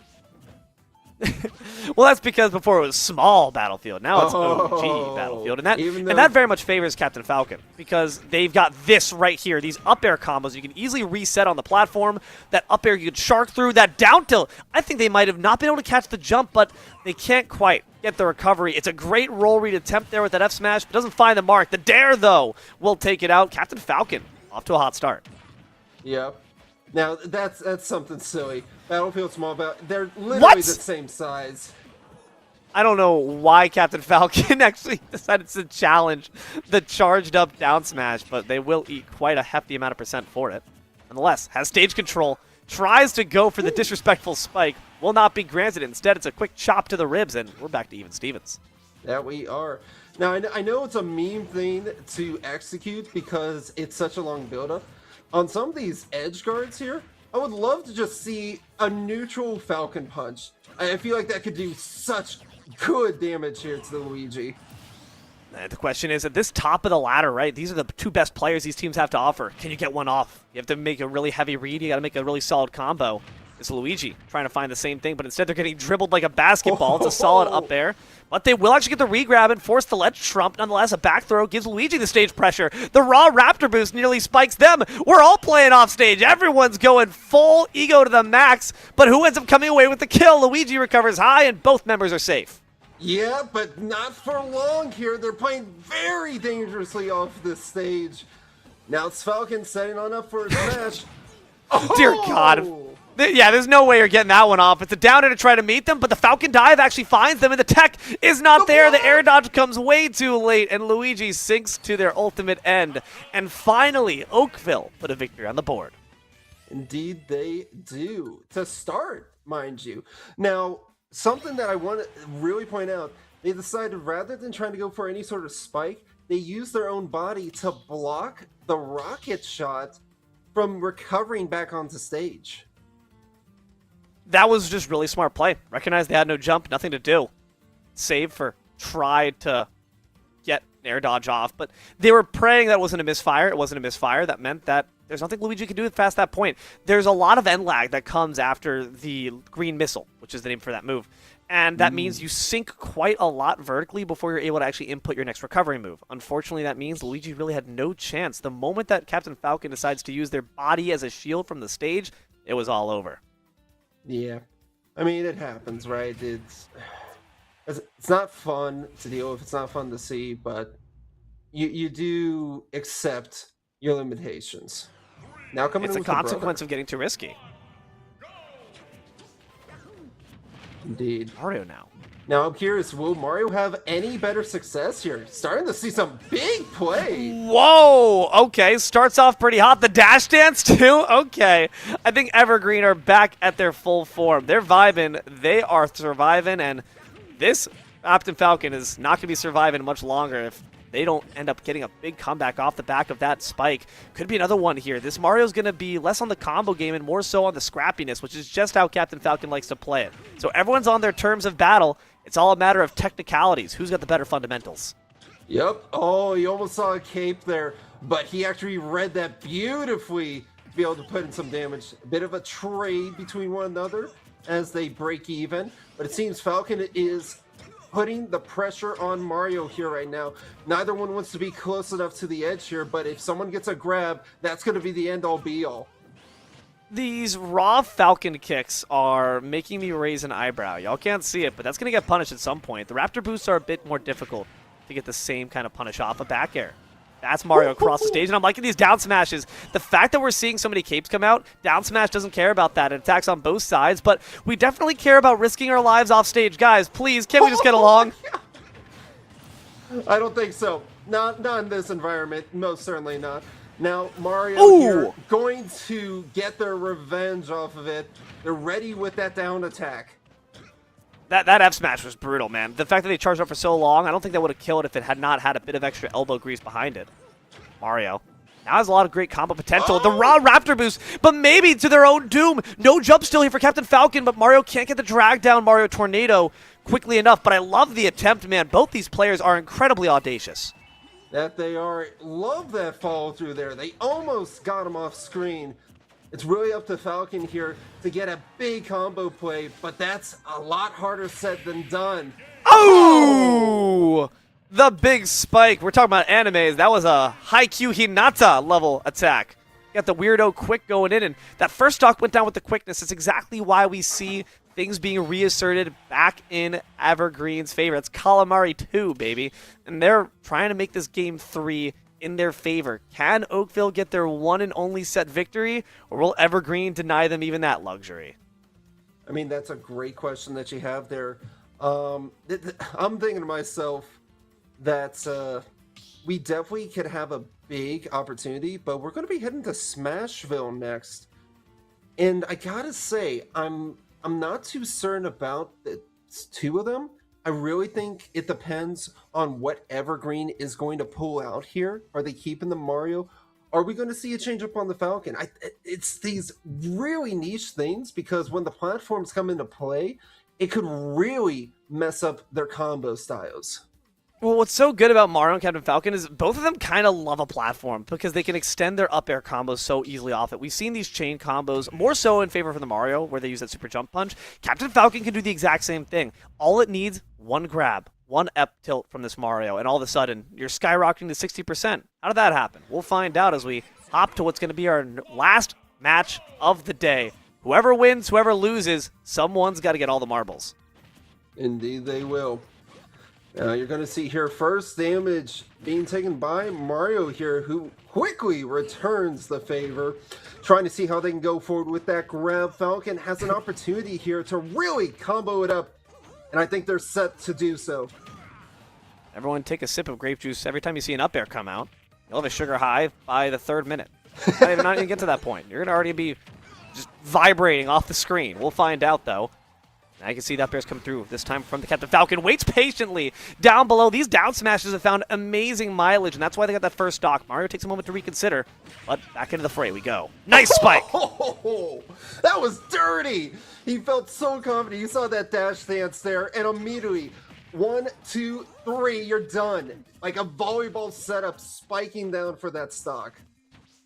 Well, that's because before it was small Battlefield. Now it's OG Battlefield. And that very much favors Captain Falcon because they've got this right here. These up air combos you can easily reset on the platform. That up air you could shark through. That down tilt. I think they might have not been able to catch the jump, but they can't quite get the recovery. It's a great roll read attempt there with that F smash, but doesn't find the mark. The dare, though, will take it out. Captain Falcon off to a hot start. Yep. Now, that's something silly. Battlefield small, they're literally the same size. I don't know why Captain Falcon actually decided to challenge the charged up down smash, but they will eat quite a hefty amount of percent for it. Nonetheless, has stage control, tries to go for the disrespectful spike, will not be granted. Instead, it's a quick chop to the ribs, and we're back to even Stevens. That we are. Now, I know it's a meme thing to execute because it's such a long build-up. On some of these edge guards here, I would love to just see a neutral Falcon Punch. I feel like that could do such good damage here to the Luigi. The question is, at this top of the ladder, right, these are the two best players these teams have to offer. Can you get one off? You have to make a really heavy read. You got to make a really solid combo. It's Luigi trying to find the same thing, but instead they're getting dribbled like a basketball. It's a solid up air. But they will actually get the re-grab and force the ledge trump. Nonetheless, a back throw gives Luigi the stage pressure. The raw Raptor boost nearly spikes them. We're all playing off stage. Everyone's going full ego to the max. But who ends up coming away with the kill? Luigi recovers high, and both members are safe. Yeah, but not for long here. They're playing very dangerously off this stage. Now it's Falcon setting on up for a smash. Oh, dear God. Yeah, there's no way you're getting that one off. It's a downer to try to meet them, but the Falcon dive actually finds them, and the tech is not there. The air dodge comes way too late, and Luigi sinks to their ultimate end. And finally, Oakville put a victory on the board. Indeed, they do. To start, mind you. Now, something that I want to really point out, they decided rather than trying to go for any sort of spike, they used their own body to block the rocket shot from recovering back onto stage. That was just really smart play. Recognized they had no jump, nothing to do. Save for tried to get an air dodge off, but they were praying that it wasn't a misfire. It wasn't a misfire. That meant that there's nothing Luigi can do past that point. There's a lot of end lag that comes after the green missile, which is the name for that move. And that means you sink quite a lot vertically before you're able to actually input your next recovery move. Unfortunately, that means Luigi really had no chance. The moment that Captain Falcon decides to use their body as a shield from the stage, it was all over. Yeah. I mean, it happens, right? It's not fun to deal with. It's not fun to see, but you do accept your limitations. Now coming It's in a with the consequence brother. of getting too risky. Indeed. Mario now. Now I'm curious, will Mario have any better success here? Starting to see some big play. Whoa! Okay, starts off pretty hot. The dash dance, too? Okay. I think Evergreen are back at their full form. They're vibing. They are surviving, and this Captain Falcon is not going to be surviving much longer if they don't end up getting a big comeback off the back of that spike. Could be another one here. This Mario's going to be less on the combo game and more so on the scrappiness, which is just how Captain Falcon likes to play it. So everyone's on their terms of battle. It's all a matter of technicalities. Who's got the better fundamentals? Yep. Oh, you almost saw a cape there, but he actually read that beautifully to be able to put in some damage. A bit of a trade between one another as they break even, but it seems Falcon is putting the pressure on Mario here right now. Neither one wants to be close enough to the edge here, but if someone gets a grab, that's going to be the end-all be-all. These raw Falcon kicks are making me raise an eyebrow. Y'all can't see it, but that's going to get punished at some point. The Raptor boosts are a bit more difficult to get the same kind of punish off a back air. That's Mario across the stage, and I'm liking these down smashes. The fact that we're seeing so many capes come out, down smash doesn't care about that. It attacks on both sides, but we definitely care about risking our lives off stage. Guys, please, can't we just get along? I don't think so. Not in this environment. Most certainly not. Now, Mario here going to get their revenge off of it. They're ready with that down attack. That F smash was brutal, man. The fact that they charged up for so long, I don't think that would have killed if it had not had a bit of extra elbow grease behind it. Mario now has a lot of great combo potential. The raw Raptor boost, but maybe to their own doom. No jump still here for Captain Falcon, but Mario can't get the drag down Mario Tornado quickly enough. But I love the attempt, man. Both these players are incredibly audacious. That they are. Love that follow through there. They almost got him off screen. It's really up to Falcon here to get a big combo play, but that's a lot harder said than done. Oh! The big spike. We're talking about animes. That was a Haikyuu Hinata level attack. Got the weirdo quick going in, and that first stock went down with the quickness. It's exactly why we see things being reasserted back in Evergreen's favor. It's Calamari 2, baby. And they're trying to make this game 3 in their favor. Can Oakville get their one and only set victory, or will Evergreen deny them even that luxury? I mean, that's a great question that you have there. I'm thinking to myself that we definitely could have a big opportunity, but we're going to be heading to Smashville next. And I gotta say, I'm not too certain about the two of them, I really think it depends on what Evergreen is going to pull out here. Are they keeping the Mario? Are we going to see a change up on the Falcon? It's these really niche things because when the platforms come into play, it could really mess up their combo styles. Well, what's so good about Mario and Captain Falcon is both of them kind of love a platform because they can extend their up air combos so easily off it. We've seen these chain combos more so in favor for the Mario where they use that super jump punch. Captain Falcon can do the exact same thing. All it needs, one grab, one up tilt from this Mario, and all of a sudden, you're skyrocketing to 60%. How did that happen? We'll find out as we hop to what's going to be our last match of the day. Whoever wins, whoever loses, someone's got to get all the marbles. Indeed they will. You're going to see here first damage being taken by Mario here, who quickly returns the favor. Trying to see how they can go forward with that grab. Falcon has an opportunity here to really combo it up, and I think they're set to do so. Everyone take a sip of grape juice every time you see an up air come out. You'll have a sugar high by the 3rd minute. Not even get to that point. You're going to already be just vibrating off the screen. We'll find out, though. Now you can see the up airs come through, this time from the Captain Falcon. Waits patiently down below. These down smashes have found amazing mileage, and that's why they got that first stock. Mario takes a moment to reconsider, but back into the fray we go. Nice spike! Oh, that was dirty! He felt so confident. You saw that dash dance there, and immediately, 1, 2, 3, you're done. Like a volleyball setup, spiking down for that stock.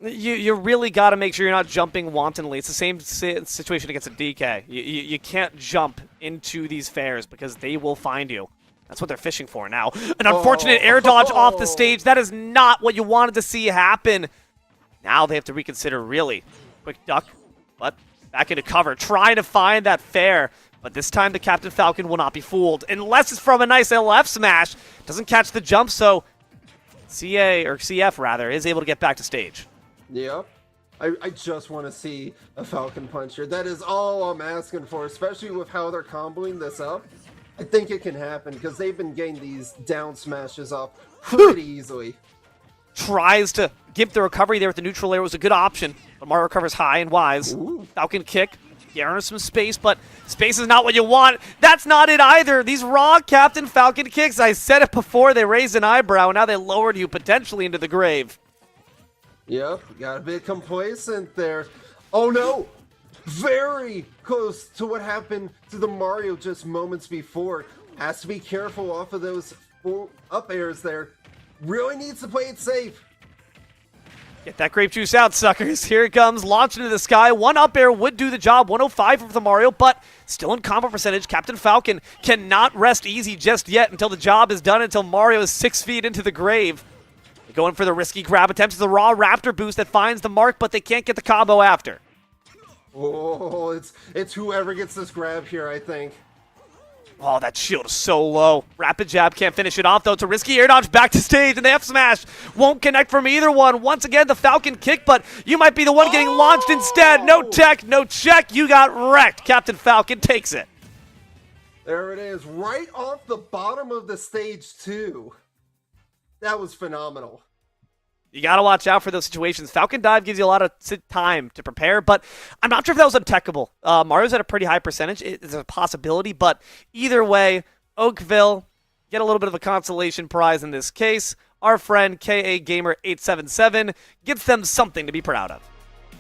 You really got to make sure you're not jumping wantonly. It's the same situation against a DK. You can't jump into these fairs because they will find you. That's what they're fishing for now. An unfortunate air dodge off the stage. That is not what you wanted to see happen. Now they have to reconsider, really. Quick duck, but back into cover. Trying to find that fair, but this time the Captain Falcon will not be fooled. Unless it's from a nice LF smash. Doesn't catch the jump, so CF rather, is able to get back to stage. Yep. I just want to see a Falcon Puncher. That is all I'm asking for, especially with how they're comboing this up. I think it can happen because they've been getting these down smashes off pretty easily. Tries to give the recovery there with the neutral air. Was a good option, but Mario recovers high and wise. Ooh. Falcon kick. Garner some space, but space is not what you want. That's not it either. These raw Captain Falcon kicks, I said it before, they raised an eyebrow, and now they lowered you potentially into the grave. Yep, got a bit complacent there. Oh no! Very close to what happened to the Mario just moments before. Has to be careful off of those full up airs there. Really needs to play it safe. Get that grape juice out, suckers. Here it comes, launched into the sky. One up air would do the job, 105 for the Mario, but still in combo percentage. Captain Falcon cannot rest easy just yet until the job is done, until Mario is 6 feet into the grave. Going for the risky grab attempt. It's the raw Raptor boost that finds the mark, but they can't get the combo after. Oh, it's whoever gets this grab here, I think. Oh, that shield is so low. Rapid jab can't finish it off, though. It's a risky air dodge back to stage, and the F smash won't connect from either one. Once again, the Falcon kick, but you might be the one getting launched instead. No tech, no check. You got wrecked. Captain Falcon takes it. There it is, right off the bottom of the stage, too. That was phenomenal. You got to watch out for those situations. Falcon Dive gives you a lot of time to prepare, but I'm not sure if that was untechable. Mario's at a pretty high percentage. It's a possibility, but either way, Oakville get a little bit of a consolation prize in this case. Our friend KA Gamer 877 gets them something to be proud of.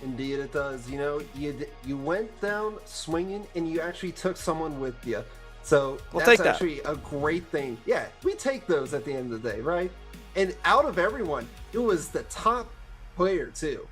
Indeed it does. You know, you went down swinging and you actually took someone with you. So that's actually a great thing. Yeah, we take those at the end of the day, right? And out of everyone, it was the top player, too.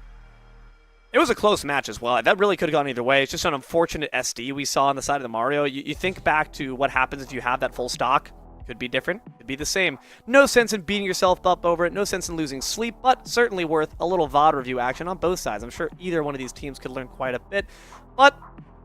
It was a close match as well. That really could have gone either way. It's just an unfortunate SD we saw on the side of the Mario. You think back to what happens if you have that full stock. Could be different. Could be the same. No sense in beating yourself up over it. No sense in losing sleep, but certainly worth a little VOD review action on both sides. I'm sure either one of these teams could learn quite a bit. But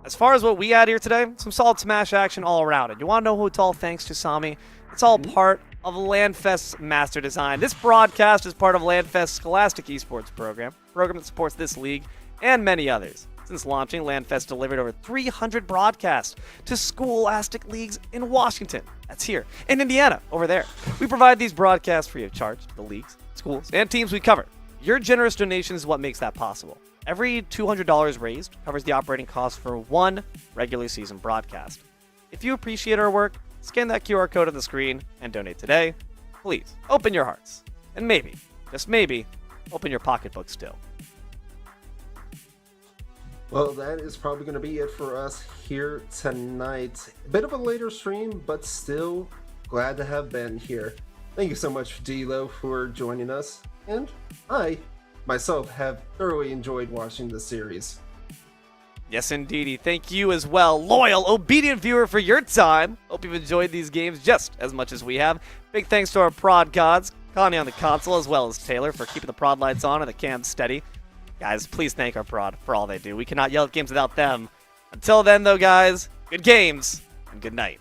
as far as what we had here today, some solid Smash action all around it. You want to know who it's all thanks to, Sami? It's all part of LandFest's master design. This broadcast is part of LandFest's Scholastic Esports program that supports this league and many others. Since launching, LandFest delivered over 300 broadcasts to scholastic leagues in Washington. That's here. In Indiana, over there. We provide these broadcasts free of charge to the leagues, schools, and teams we cover. Your generous donation is what makes that possible. Every $200 raised covers the operating costs for one regular season broadcast. If you appreciate our work, scan that QR code on the screen and donate today. Please, open your hearts. And maybe, just maybe, open your pocketbook still. Well, that is probably going to be it for us here tonight. A bit of a later stream, but still glad to have Ben here. Thank you so much, D'Lo, for joining us. And I, myself, have thoroughly enjoyed watching this series. Yes, indeedy. Thank you as well, loyal, obedient viewer, for your time. Hope you've enjoyed these games just as much as we have. Big thanks to our prod gods, Connie on the console, as well as Taylor for keeping the prod lights on and the cam steady. Guys, please thank our prod for all they do. We cannot yell at games without them. Until then, though, guys, good games and good night.